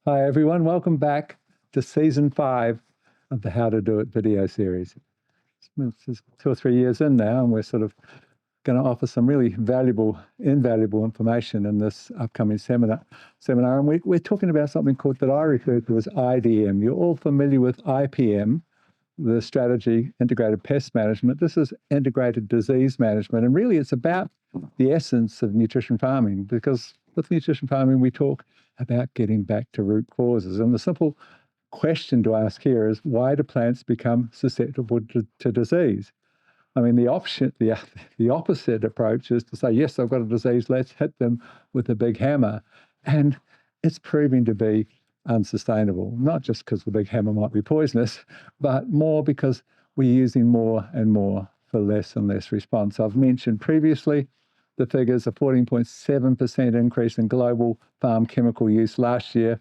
Hi everyone, welcome back to season 5 of the How to Do It video series. It's 2 or 3 years in now, and we're sort of going to offer some really invaluable information in this upcoming seminar. And we're talking about something that I refer to as IDM. You're all familiar with IPM, the strategy integrated pest management. This is integrated disease management, and really it's about the essence of nutrition farming, because with nutrition farming we talk about getting back to root causes. And the simple question to ask here is, why do plants become susceptible to disease? I mean, the opposite approach is to say, yes, I've got a disease, let's hit them with a big hammer. And it's proving to be unsustainable, not just because the big hammer might be poisonous, but more because we're using more and more for less and less response. I've mentioned previously the figures: a 14.7% increase in global farm chemical use last year,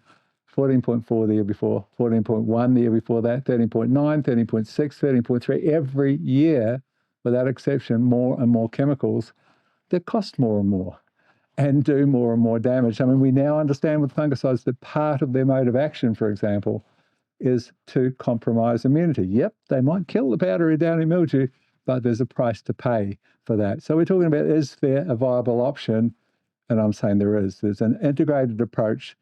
14.4 the year before, 14.1 the year before that, 13.9, 13.6, 13.3, every year, without exception, more and more chemicals that cost more and more and do more and more damage. I mean, we now understand with fungicides that part of their mode of action, for example, is to compromise immunity. Yep, they might kill the powdery downy mildew, but there's a price to pay for that. So we're talking about, is there a viable option? And I'm saying there is. There's an integrated approach.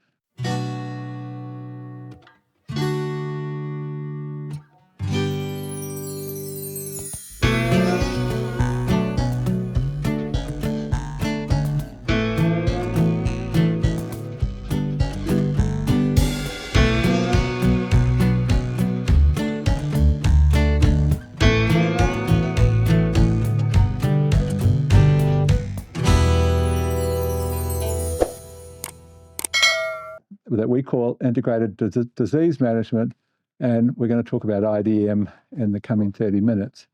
That we call integrated disease management, and we're going to talk about IDM in the coming 30 minutes.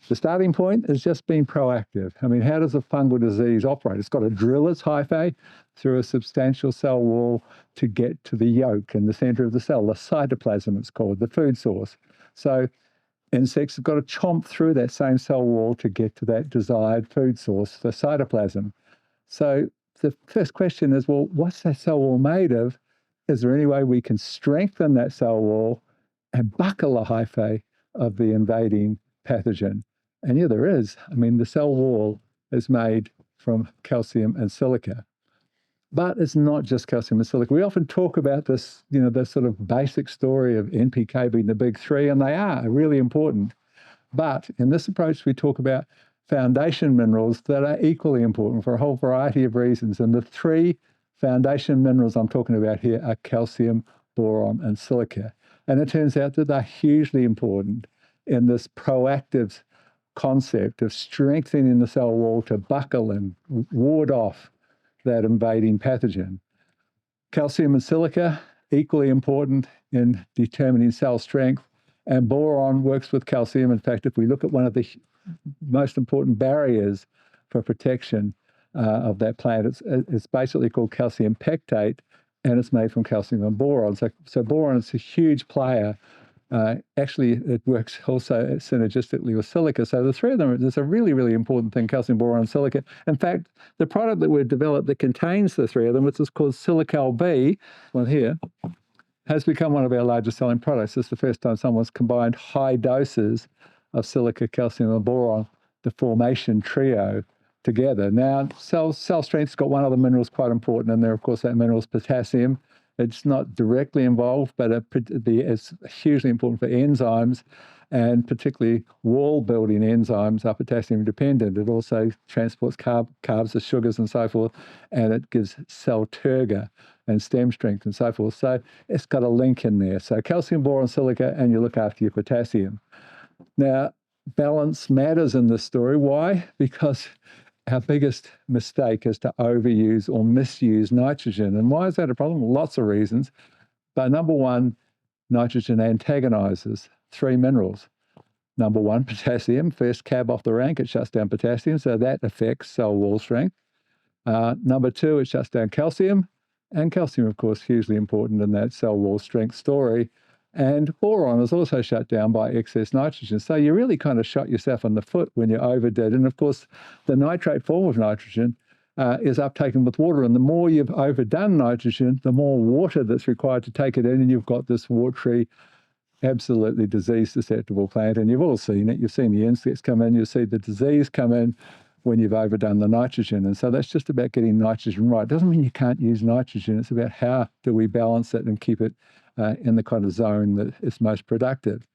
The starting point is just being proactive. I mean, how does a fungal disease operate? It's got to drill its hyphae through a substantial cell wall to get to the yolk in the center of the cell, the cytoplasm it's called, the food source. So insects have got to chomp through that same cell wall to get to that desired food source, the cytoplasm. So the first question is, well, what's that cell wall made of? Is there any way we can strengthen that cell wall and buckle the hyphae of the invading pathogen? And yeah, there is. I mean, the cell wall is made from calcium and silica. But it's not just calcium and silica. We often talk about this, the sort of basic story of NPK being the big three, and they are really important. But in this approach, we talk about foundation minerals that are equally important for a whole variety of reasons. And the three foundation minerals I'm talking about here are calcium, boron, and silica. And it turns out that they're hugely important in this proactive concept of strengthening the cell wall to buckle and ward off that invading pathogen. Calcium and silica, equally important in determining cell strength, and boron works with calcium. In fact, if we look at one of the most important barriers for protection of that plant, it's basically called calcium pectate, and it's made from calcium and boron. So boron is a huge player. Actually, it works also synergistically with silica. So the three of them, it's a really, really important thing: calcium, boron, and silica. In fact, the product that we've developed that contains the three of them, which is called Sili-Cal B, one here, has become one of our largest selling products. It's the first time someone's combined high doses of silica, calcium, and boron, the formation trio, together. Now, cell strength's got one other mineral that's quite important in there. Of course, that mineral is potassium. It's not directly involved, but it's hugely important for enzymes, and particularly wall-building enzymes are potassium dependent. It also transports carbs, the sugars, and so forth, and it gives cell turgor and stem strength and so forth. So it's got a link in there. So calcium, boron, silica, and you look after your potassium. Now, balance matters in this story. Why? Because our biggest mistake is to overuse or misuse nitrogen. And why is that a problem? Lots of reasons. But number one, nitrogen antagonizes three minerals. Number one, potassium, first cab off the rank, it shuts down potassium, so that affects cell wall strength. Number two, it shuts down calcium, and calcium, of course, hugely important in that cell wall strength story. And boron is also shut down by excess nitrogen. So you really kind of shot yourself in the foot when you overdid. And of course, the nitrate form of nitrogen is uptaken with water. And the more you've overdone nitrogen, the more water that's required to take it in, and you've got this watery, absolutely disease-susceptible plant. And you've all seen it. You've seen the insects come in. You'll see the disease come in when you've overdone the nitrogen. And so that's just about getting nitrogen right. It doesn't mean you can't use nitrogen. It's about how do we balance it and keep it in the kind of zone that is most productive.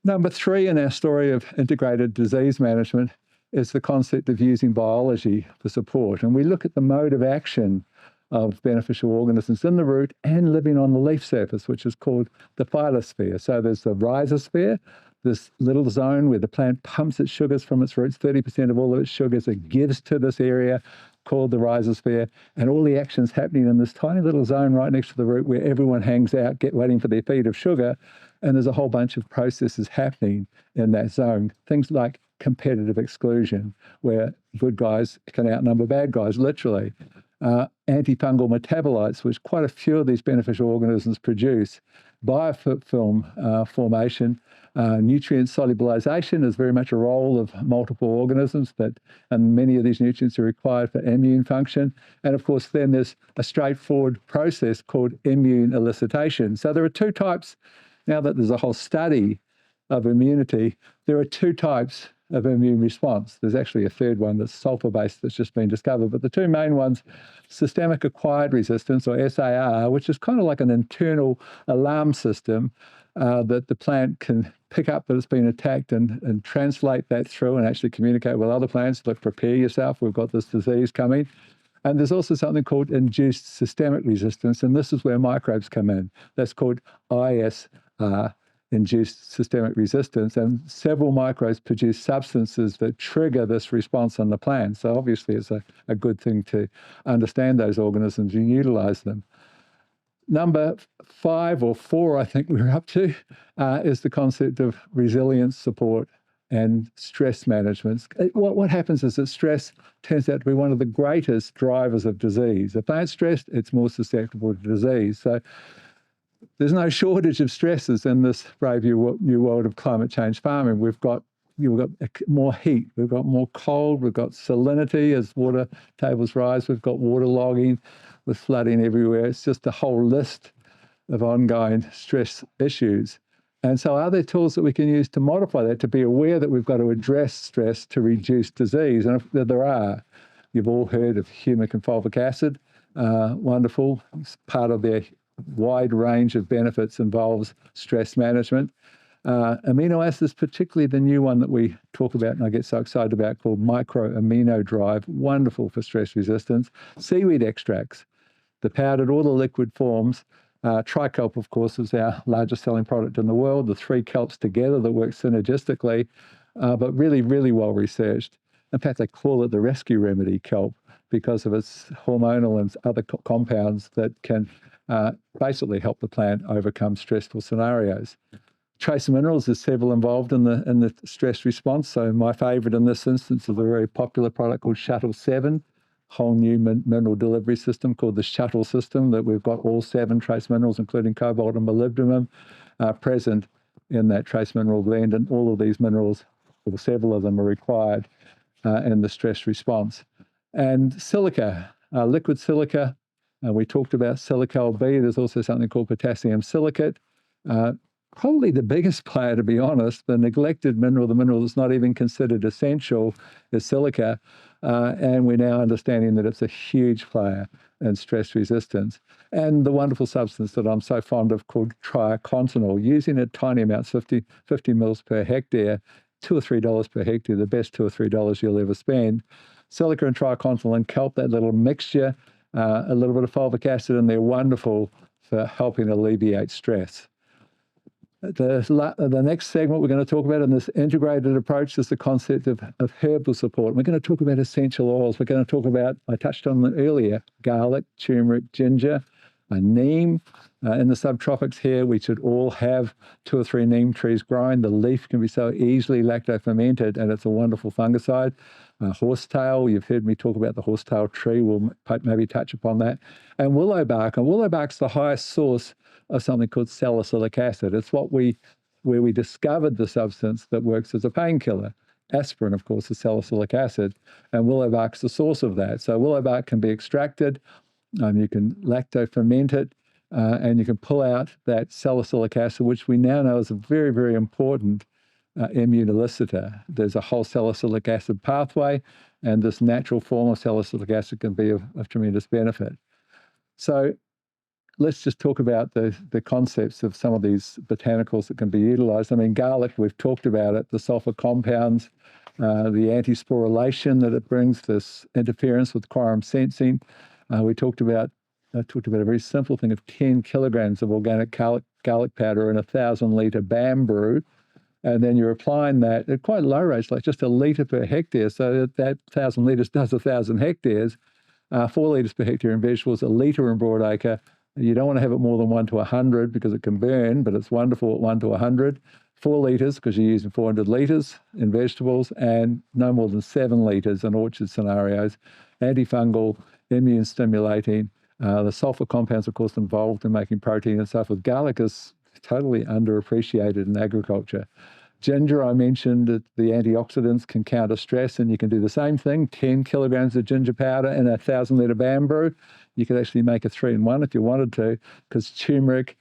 Number 3 in our story of integrated disease management is the concept of using biology for support. And we look at the mode of action of beneficial organisms in the root and living on the leaf surface, which is called the phylosphere. So there's the rhizosphere, this little zone where the plant pumps its sugars from its roots, 30% of all of its sugars it gives to this area called the rhizosphere, and all the actions happening in this tiny little zone right next to the root where everyone hangs out, waiting for their feed of sugar, and there's a whole bunch of processes happening in that zone. Things like competitive exclusion, where good guys can outnumber bad guys, literally. Antifungal metabolites, which quite a few of these beneficial organisms produce. Biofilm formation. Nutrient solubilization is very much a role of multiple organisms, and many of these nutrients are required for immune function. And of course, then there's a straightforward process called immune elicitation. So there are 2 types, now that there's a whole study of immunity, there are 2 types of immune response. There's actually a third one that's sulfur-based that's just been discovered. But the 2 main ones, systemic acquired resistance, or SAR, which is kind of like an internal alarm system that the plant can pick up that it's been attacked and translate that through and actually communicate with other plants. Look, prepare yourself, we've got this disease coming. And there's also something called induced systemic resistance, and this is where microbes come in. That's called ISR, induced systemic resistance, and several microbes produce substances that trigger this response on the plant. So obviously it's a good thing to understand those organisms and utilize them. Number 5 or 4, I think we're up to, is the concept of resilience support and stress management. What happens is that stress turns out to be one of the greatest drivers of disease. If plant's stressed, it's more susceptible to disease. So there's no shortage of stresses in this brave new world of climate change farming. We've got more heat, we've got more cold, we've got salinity as water tables rise, we've got water logging with flooding everywhere. It's just a whole list of ongoing stress issues. And so are there tools that we can use to modify that, to be aware that we've got to address stress to reduce disease? And if there are. You've all heard of humic and fulvic acid. Wonderful. It's part of their wide range of benefits involves stress management. Amino acids, particularly the new one that we talk about and I get so excited about, called microamino drive, wonderful for stress resistance. Seaweed extracts, the powdered or the liquid forms. Trikelp, of course, is our largest selling product in the world, the 3 kelps together that work synergistically, but really, really well researched. In fact, they call it the rescue remedy kelp because of its hormonal and other compounds that can basically help the plant overcome stressful scenarios. Trace minerals, there's several involved in the stress response. So my favourite in this instance is a very popular product called Shuttle 7, whole new mineral delivery system called the Shuttle system, that we've got all 7 trace minerals, including cobalt and molybdenum, present in that trace mineral blend. And all of these minerals, or several of them, are required in the stress response. And silica, liquid silica, we talked about Sili-Cal B. There's also something called potassium silicate. Probably the biggest player, to be honest, the neglected mineral, the mineral that's not even considered essential, is silica. And we're now understanding that it's a huge player in stress resistance. And the wonderful substance that I'm so fond of called triacontinol, using a tiny amount, 50 mils per hectare, $2 or $3 per hectare, the best $2 or $3 you'll ever spend. Silica and triacontinol and kelp, that little mixture, a little bit of fulvic acid, and they're wonderful for helping alleviate stress. The next segment we're going to talk about in this integrated approach is the concept of herbal support. We're going to talk about essential oils. We're going to talk about, I touched on them earlier, garlic, turmeric, ginger, neem. In the subtropics here, we should all have 2 or 3 neem trees growing. The leaf can be so easily lacto-fermented, and it's a wonderful fungicide. Horsetail, you've heard me talk about the horsetail tree. We'll maybe touch upon that. And willow bark. And willow bark's the highest source of something called salicylic acid. It's where we discovered the substance that works as a painkiller. aspirin, of course, is salicylic acid, and willow bark is the source of that. So willow bark can be extracted, you can lacto-ferment it, and you can pull out that salicylic acid, which we now know is a very, very important immune elicitor. There's a whole salicylic acid pathway, and this natural form of salicylic acid can be of tremendous benefit. So let's just talk about the concepts of some of these botanicals that can be utilized. I mean, garlic, we've talked about it, the sulfur compounds, the anti-sporulation that it brings, this interference with quorum sensing. I talked about a very simple thing of 10 kilograms of organic garlic powder in a 1,000-litre BAM brew, and then you're applying that at quite low rates, like just a litre per hectare. So that 1,000 litres does 1,000 hectares. 4 litres per hectare in vegetables, a litre in broadacre. You don't want to have it more than 1 to 100 because it can burn, but it's wonderful at 1 to 100. 4 litres because you're using 400 litres in vegetables, and no more than 7 litres in orchard scenarios. Antifungal, immune stimulating. The sulfur compounds, of course, involved in making protein and stuff with garlic is totally underappreciated in agriculture. Ginger, I mentioned that the antioxidants can counter stress, and you can do the same thing. 10 kilograms of ginger powder in a 1,000-litre BAM brew. You could actually make a 3-in-1 if you wanted to, because turmeric,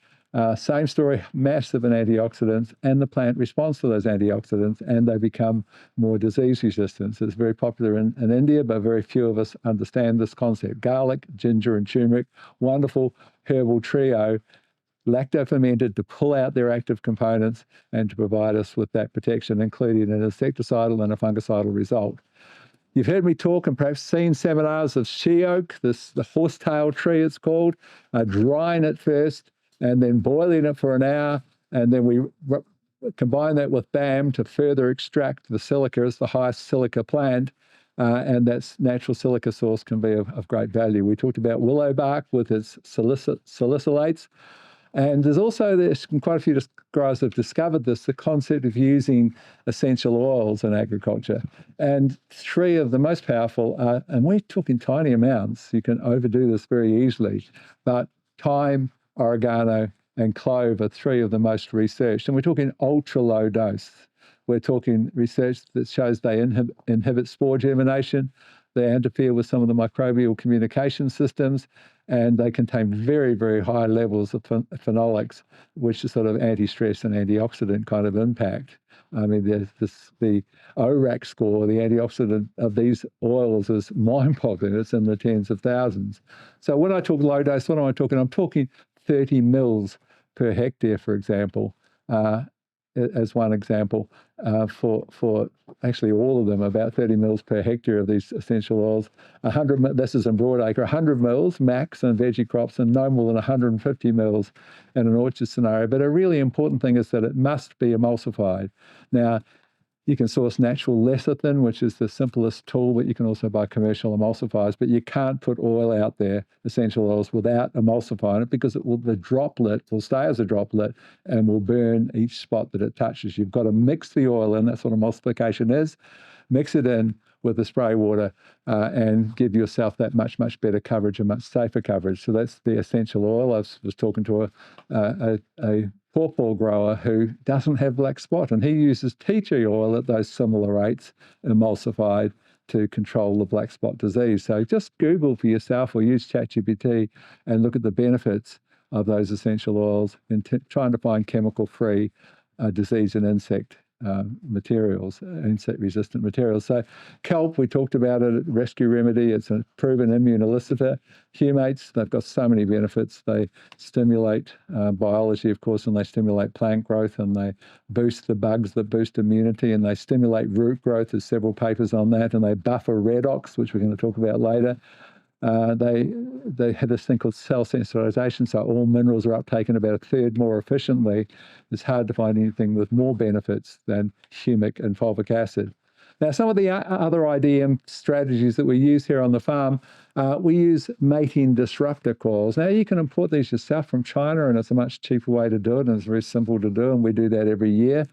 same story, massive in antioxidants, and the plant responds to those antioxidants, and they become more disease resistant. So it's very popular in India, but very few of us understand this concept. Garlic, ginger, and turmeric, wonderful herbal trio, lacto-fermented to pull out their active components and to provide us with that protection, including an insecticidal and a fungicidal result. You've heard me talk and perhaps seen seminars of she oak, the horsetail tree it's called, drying it first and then boiling it for an hour, and then we combine that with BAM to further extract the silica as the highest silica plant, and that natural silica source can be of great value. We talked about willow bark with its salicylates. And there's quite a few guys have discovered the concept of using essential oils in agriculture. And 3 of the most powerful are, and we're talking tiny amounts, you can overdo this very easily, but thyme, oregano, and clove are 3 of the most researched. And we're talking ultra low dose. We're talking research that shows they inhibit spore germination, they interfere with some of the microbial communication systems, and they contain very, very high levels of phenolics, which is sort of anti-stress and antioxidant kind of impact. I mean, the ORAC score, the antioxidant of these oils, is mind-boggling. It's in the tens of thousands. So when I talk low dose, what am I talking? I'm talking 30 mils per hectare, for example, as one example, for actually all of them, about 30 mils per hectare of these essential oils. 100, this is in broadacre, 100 mils max in veggie crops, and no more than 150 mils in an orchard scenario. But a really important thing is that it must be emulsified. Now, you can source natural lecithin, which is the simplest tool, but you can also buy commercial emulsifiers. But you can't put oil out there, essential oils, without emulsifying it, because the droplet will stay as a droplet and will burn each spot that it touches. You've got to mix the oil in. That's what emulsification is. Mix it in with the spray water and give yourself that much, much better coverage and much safer coverage. So that's the essential oil. I was talking to a pawpaw grower who doesn't have black spot, and he uses tea tree oil at those similar rates, emulsified, to control the black spot disease. So just Google for yourself or use ChatGPT and look at the benefits of those essential oils and trying to find chemical-free disease and insect materials, insect-resistant materials. So kelp, we talked about it, rescue remedy. It's a proven immune elicitor. Humates, they've got so many benefits. They stimulate biology, of course, and they stimulate plant growth, and they boost the bugs that boost immunity, and they stimulate root growth. There's several papers on that, and they buffer redox, which we're going to talk about later. They have this thing called cell sensitization, so all minerals are uptaken about 1/3 more efficiently. It's hard to find anything with more benefits than humic and fulvic acid. Now, some of the other IDM strategies that we use here on the farm, we use mating disruptor coils. Now, you can import these yourself from China, and it's a much cheaper way to do it, and it's very simple to do, and we do that every year.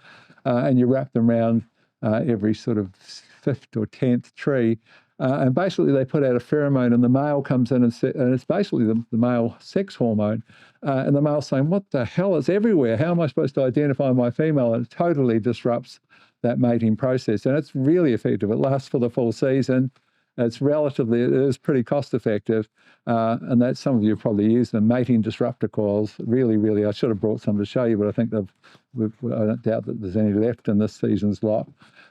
And you wrap them around every sort of 5th or 10th tree. And basically, they put out a pheromone, and the male comes in, and it's basically the male sex hormone. And the male's saying, what the hell, is everywhere? How am I supposed to identify my female? And it totally disrupts that mating process. And it's really effective. It lasts for the full season. It is pretty cost effective. And that some of you probably use them. Mating disruptor coils, really, I should have brought some to show you, but I think I don't doubt that there's any left in this season's lot.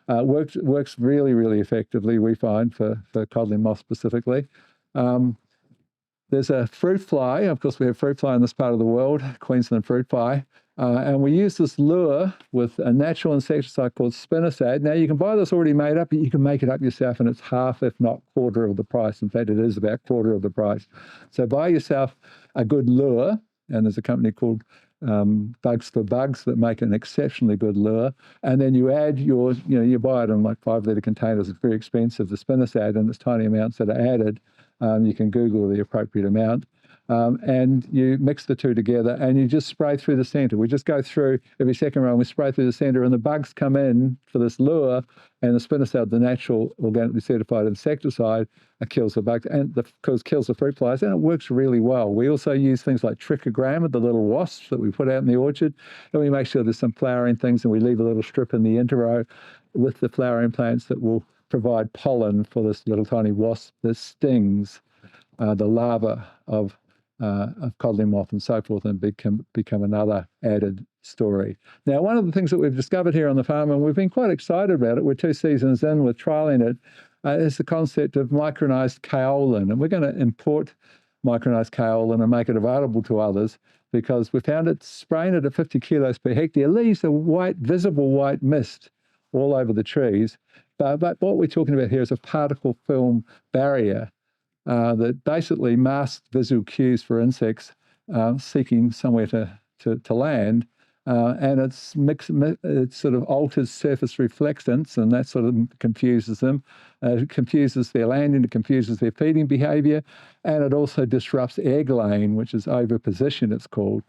Works really effectively, we find, for codling moth specifically. There's a fruit fly. Of course, we have fruit fly in this part of the world, Queensland fruit fly. And we use this lure with a natural insecticide called spinosad. Now, you can buy this already made up, but you can make it up yourself, and it's half, if not quarter of the price. In fact, it is about quarter of the price. So buy yourself a good lure, and there's a company called Bugs for Bugs that make an exceptionally good lure. And then you add you buy it in like 5-litre containers. It's very expensive, the spinosad, and there's tiny amounts that are added. You can Google the appropriate amount. And you mix the two together and you just spray through the center. We just go through every second round, we spray through the center, and the bugs come in for this lure, and the spinosad, the natural organically certified insecticide, kills the bugs and kills the fruit flies, and it works really well. We also use things like trichoderma, the little wasps that we put out in the orchard, and we make sure there's some flowering things, and we leave a little strip in the interrow with the flowering plants that will provide pollen for this little tiny wasp that stings the larva of codling moth and so forth, and become another added story. Now, one of the things that we've discovered here on the farm, and we've been quite excited about it, we're 2 seasons in with trialling it, is the concept of micronized kaolin. And we're going to import micronized kaolin and make it available to others, because we found it spraying it at 50 kilos per hectare leaves a visible white mist all over the trees. But what we're talking about here is a particle film barrier that basically masks visual cues for insects seeking somewhere to land, and it sort of alters surface reflectance, and that sort of confuses them. It confuses their landing, it confuses their feeding behaviour, and it also disrupts egg laying, which is oviposition, it's called.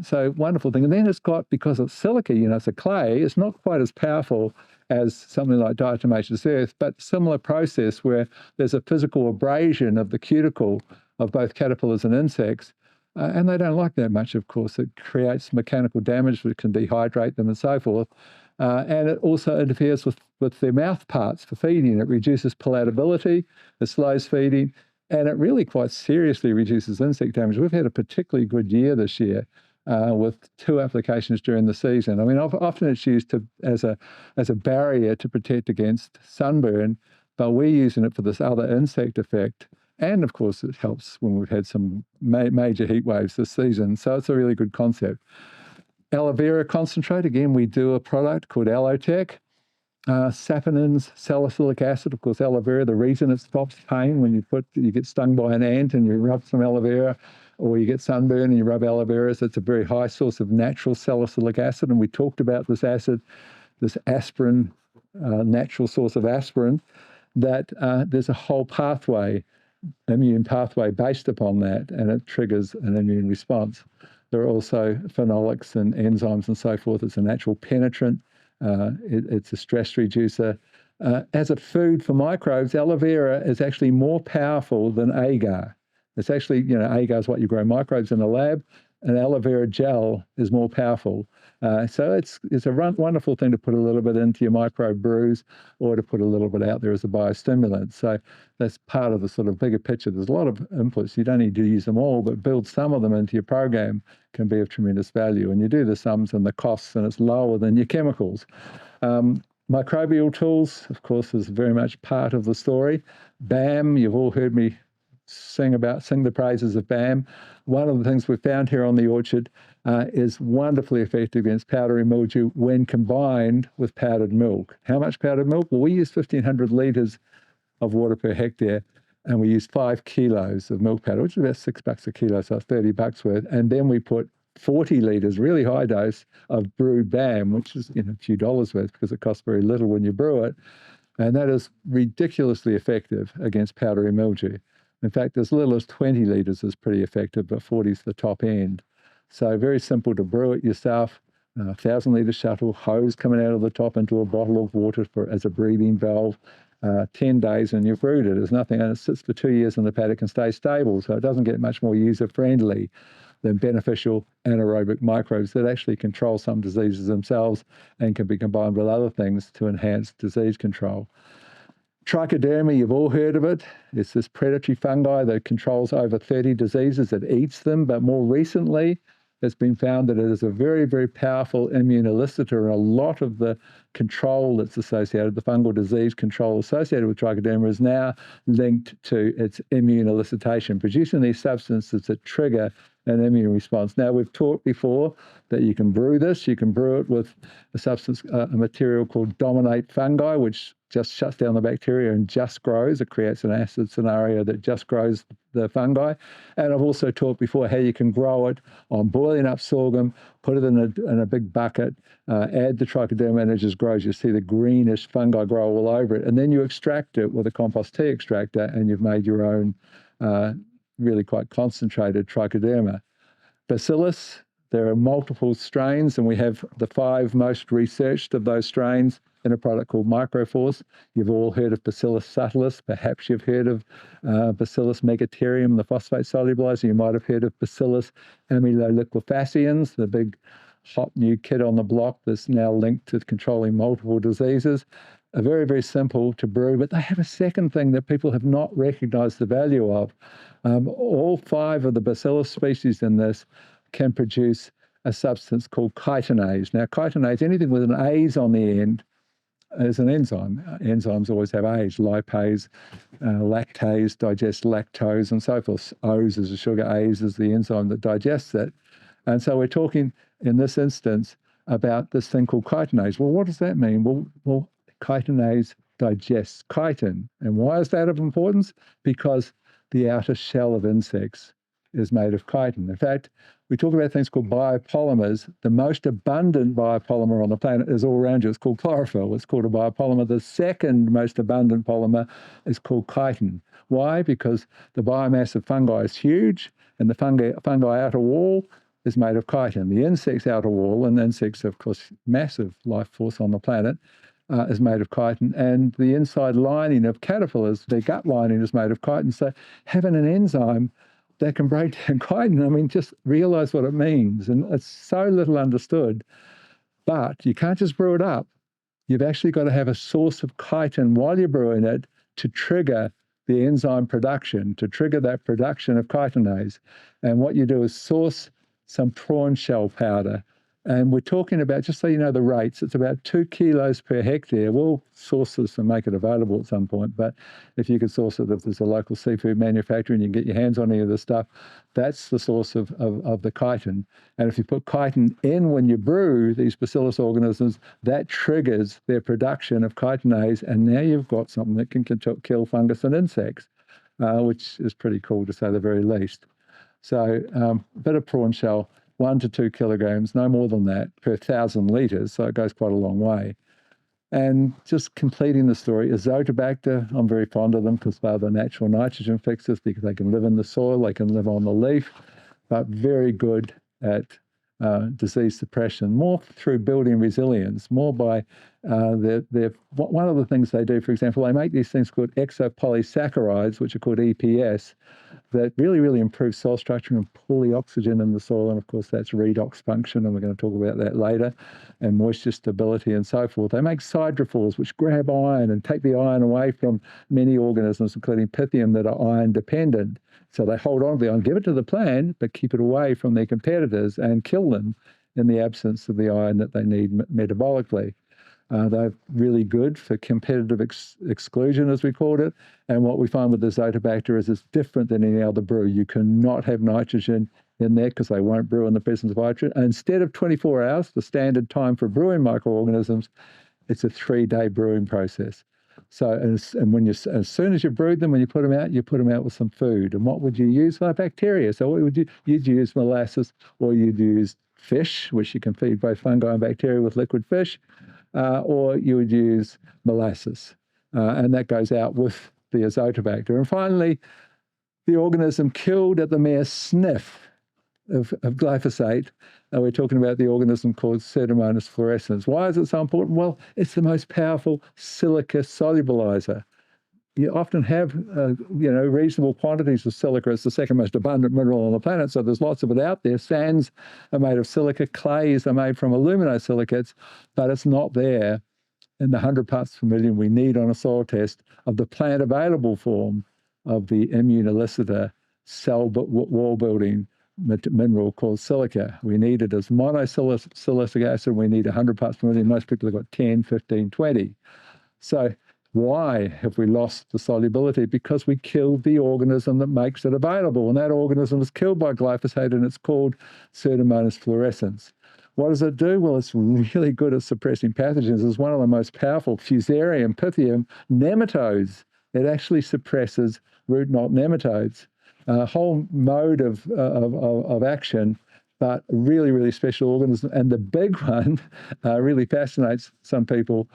So wonderful thing. And then it's got, because it's silica, it's a clay, it's not quite as powerful as something like diatomaceous earth, but similar process where there's a physical abrasion of the cuticle of both caterpillars and insects, and they don't like that much, of course. It creates mechanical damage, which can dehydrate them and so forth, and it also interferes with their mouth parts for feeding. It reduces palatability, it slows feeding, and it really quite seriously reduces insect damage. We've had a particularly good year this year, with 2 applications during the season. I mean, often it's used as a barrier to protect against sunburn, but we're using it for this other insect effect. And of course, it helps when we've had some major heat waves this season. So it's a really good concept. Aloe vera concentrate, again, we do a product called Nutri-Tech. Saponins, salicylic acid, of course, aloe vera, the reason it stops pain when you get stung by an ant and you rub some aloe vera, or you get sunburn and you rub aloe vera, is it's a very high source of natural salicylic acid. And we talked about this acid, this aspirin, natural source of aspirin, that there's a whole immune pathway based upon that, and it triggers an immune response. There are also phenolics and enzymes and so forth. It's a natural penetrant. It's a stress reducer. As a food for microbes, aloe vera is actually more powerful than agar. It's actually, agar is what you grow microbes in a lab, and aloe vera gel is more powerful. So it's a wonderful thing to put a little bit into your microbe brews, or to put a little bit out there as a biostimulant. So that's part of the sort of bigger picture. There's a lot of inputs. You don't need to use them all, but build some of them into your program can be of tremendous value. And you do the sums and the costs, and it's lower than your chemicals. Microbial tools, of course, is very much part of the story. BAM, you've all heard me sing the praises of BAM. One of the things we've found here on the orchard is wonderfully effective against powdery mildew when combined with powdered milk. How much powdered milk? Well, we use 1,500 litres of water per hectare, and we use 5 kilos of milk powder, which is about $6 a kilo, so $30 worth. And then we put 40 litres, really high dose, of brewed BAM, which is a few dollars worth because it costs very little when you brew it. And that is ridiculously effective against powdery mildew. In fact, as little as 20 litres is pretty effective, but 40 is the top end. So very simple to brew it yourself. 1,000-litre shuttle, hose coming out of the top into a bottle of water as a breathing valve. 10 days and you've brewed it. There's nothing, and it sits for 2 years in the paddock and stays stable, so it doesn't get much more user-friendly. than beneficial anaerobic microbes that actually control some diseases themselves and can be combined with other things to enhance disease control. Trichoderma, you've all heard of it. It's this predatory fungi that controls over 30 diseases. It eats them, but more recently, it's been found that it is a very, very powerful immunoliciter, and a lot of the control that's associated, the fungal disease control associated with trichoderma, is now linked to its immunolicitation, producing these substances that trigger an immune response. Now, we've talked before that you can brew this. You can brew it with a substance, a material called dominate fungi, which just shuts down the bacteria and just grows. It creates an acid scenario that just grows the fungi. And I've also talked before how you can grow it on boiling up sorghum, put it in a big bucket, add the trichoderma, and it just grows. You see the greenish fungi grow all over it. And then you extract it with a compost tea extractor, and you've made your own really quite concentrated trichoderma. Bacillus, there are multiple strains, and we have the 5 most researched of those strains in a product called Microforce. You've all heard of Bacillus subtilis. Perhaps you've heard of Bacillus megaterium, the phosphate solubilizer. You might have heard of Bacillus amyloliquefaciens, the big hot new kid on the block that's now linked to controlling multiple diseases. Are very, very simple to brew, but they have a second thing that people have not recognized the value of. All 5 of the Bacillus species in this can produce a substance called chitinase. Now, chitinase, anything with an A's on the end, is an enzyme. Enzymes always have A's, lipase, lactase, digest lactose, and so forth. O's is the sugar, A's is the enzyme that digests it. And so we're talking, in this instance, about this thing called chitinase. Well, what does that mean? Well, chitinase digests chitin. And why is that of importance? Because the outer shell of insects is made of chitin. In fact, we talk about things called biopolymers. The most abundant biopolymer on the planet is all around you. It's called chlorophyll. It's called a biopolymer. The second most abundant polymer is called chitin. Why? Because the biomass of fungi is huge, and the fungi outer wall is made of chitin. The insect's outer wall, and insects, of course, massive life force on the planet, is made of chitin, and the inside lining of caterpillars, their gut lining, is made of chitin. So having an enzyme that can break down chitin, I mean, just realize what it means. And it's so little understood. But you can't just brew it up. You've actually got to have a source of chitin while you're brewing it to trigger the enzyme production, to trigger that production of chitinase. And what you do is source some prawn shell powder. And we're talking about, just so you know the rates, it's about 2 kilos per hectare. We'll source this and make it available at some point, but if you could source it, if there's a local seafood manufacturer and you can get your hands on any of this stuff, that's the source of the chitin. And if you put chitin in when you brew these Bacillus organisms, that triggers their production of chitinase, and now you've got something that can kill fungus and insects, which is pretty cool to say the very least. So a bit of prawn shell, 1 to 2 kilograms, no more than that, per 1,000 litres, so it goes quite a long way. And just completing the story, Azotobacter, I'm very fond of them because they're the natural nitrogen fixers, because they can live in the soil, they can live on the leaf, but very good at disease suppression, more through building resilience, more by one of the things they do, for example, they make these things called exopolysaccharides, which are called EPS, that really, really improve soil structure and pull the oxygen in the soil. And of course, that's redox function, and we're going to talk about that later, and moisture stability and so forth. They make sidrophores, which grab iron and take the iron away from many organisms, including Pythium, that are iron dependent. So they hold on to the iron, give it to the plant, but keep it away from their competitors and kill them in the absence of the iron that they need metabolically. They're really good for competitive exclusion, as we called it. And what we find with the Azotobacter is it's different than any other brew. You cannot have nitrogen in there because they won't brew in the presence of hydrogen. And instead of 24 hours, the standard time for brewing microorganisms, it's a 3-day brewing process. So, and when as soon as you brewed them, when you put them out with some food. And what would you use? Well, bacteria. So what would you'd use molasses, or you'd use fish, which you can feed both fungi and bacteria with liquid fish. Or you would use molasses, and that goes out with the Azotobacter. And finally, the organism killed at the mere sniff of glyphosate, and we're talking about the organism called Psudomonas Flouresence. Why is it so important? Well, it's the most powerful silica solubilizer. you often have, reasonable quantities of silica. It's the second most abundant mineral on the planet, so there's lots of it out there. Sands are made of silica, clays are made from aluminosilicates, but it's not there in the 100 parts per million we need on a soil test of the plant available form of the immunoelicitor cell wall building mineral called silica. We need it as monosilicic acid. We need 100 parts per million. Most people have got 10, 15, 20. So why have we lost the solubility? Because we killed the organism that makes it available, and that organism is killed by glyphosate, and it's called Pseudomonas fluorescens. What does it do? Well, it's really good at suppressing pathogens. It's one of the most powerful Fusarium, Pythium nematodes. It actually suppresses root knot nematodes. A whole mode of action, but really, really special organism. And the big one really fascinates some people.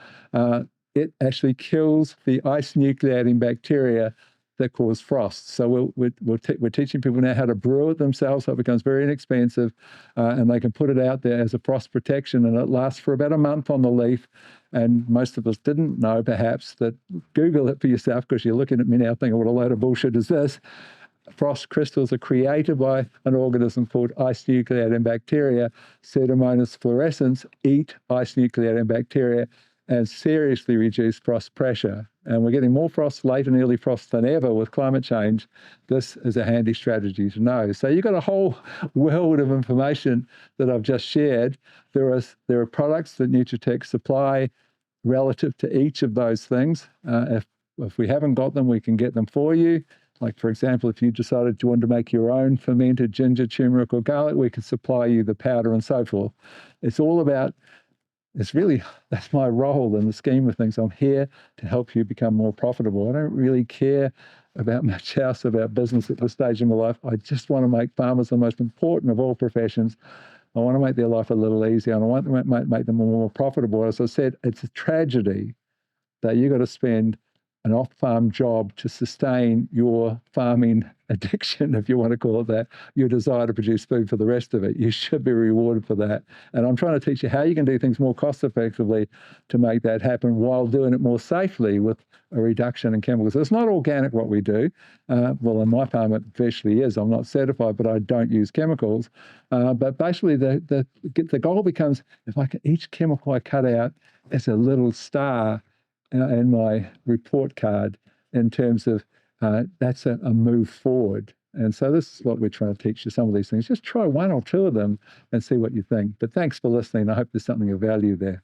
It actually kills the ice nucleating bacteria that cause frost. So we're teaching people now how to brew it themselves, so it becomes very inexpensive, and they can put it out there as a frost protection, and it lasts for about a month on the leaf. And most of us didn't know, perhaps, that Google it for yourself, because you're looking at me now thinking, what a load of bullshit is this? Frost crystals are created by an organism called ice nucleating bacteria. Pseudomonas flourescens eat ice nucleating bacteria and seriously reduce frost pressure. And we're getting more frost, late and early frost than ever with climate change. This is a handy strategy to know. So you've got a whole world of information that I've just shared. There are products that Nutri-Tech supply relative to each of those things. If we haven't got them, we can get them for you. Like, for example, if you decided you wanted to make your own fermented ginger, turmeric, or garlic, we can supply you the powder and so forth. It's all about, that's my role in the scheme of things. I'm here to help you become more profitable. I don't really care about much else about business at this stage in my life. I just want to make farmers the most important of all professions. I want to make their life a little easier, and I want to make them more profitable. As I said, it's a tragedy that you've got to spend an off-farm job to sustain your farming addiction, if you want to call it that, your desire to produce food for the rest of it. You should be rewarded for that. And I'm trying to teach you how you can do things more cost-effectively to make that happen while doing it more safely with a reduction in chemicals. It's not organic what we do. Well, in my farm it virtually is. I'm not certified, but I don't use chemicals. But basically the goal becomes, each chemical I cut out is a little star in my report card, in terms of that's a move forward. And so this is what we're trying to teach you, some of these things. Just try one or two of them and see what you think. But thanks for listening. I hope there's something of value there.